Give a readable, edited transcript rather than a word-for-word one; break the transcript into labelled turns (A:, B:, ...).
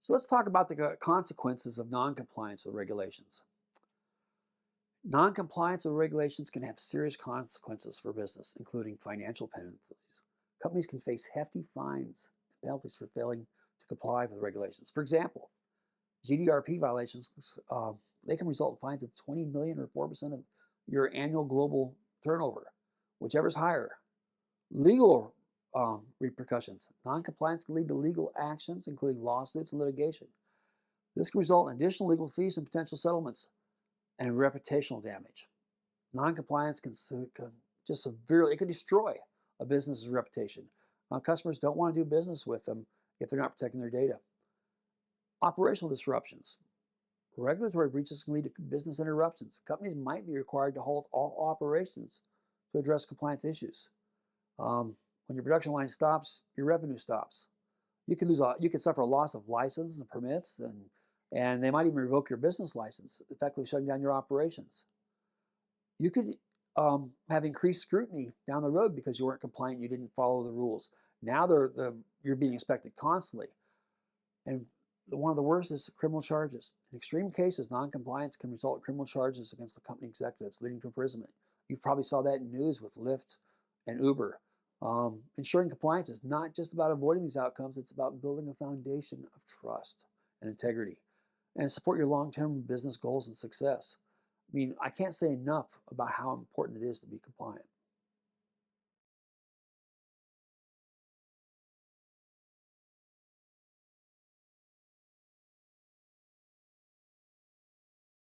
A: So let's talk about the consequences of noncompliance with regulations. Noncompliance with regulations can have serious consequences for business, including financial penalties. Companies can face hefty fines and penalties for failing to comply with regulations. For example, GDRP violations, they can result in fines of 20 million or 4% of your annual global turnover, whichever is higher. Legal repercussions. Noncompliance can lead to legal actions, including lawsuits and litigation. This can result in additional legal fees and potential settlements and reputational damage. Noncompliance can just severely, it can destroy a business's reputation. Customers don't want to do business with them if they're not protecting their data. Operational disruptions. Regulatory breaches can lead to business interruptions. Companies might be required to halt all operations to address compliance issues. When your production line stops, your revenue stops. You could suffer a loss of licenses and permits, and they might even revoke your business license, effectively shutting down your operations. You could have increased scrutiny down the road because you weren't compliant, you didn't follow the rules. Now you're being inspected constantly. And one of the worst is criminal charges. In extreme cases, noncompliance can result in criminal charges against the company executives, leading to imprisonment. You probably saw that in news with Lyft and Uber. Ensuring compliance is not just about avoiding these outcomes, it's about building a foundation of trust and integrity and support your long-term business goals and success. I mean, I can't say enough about how important it is to be compliant.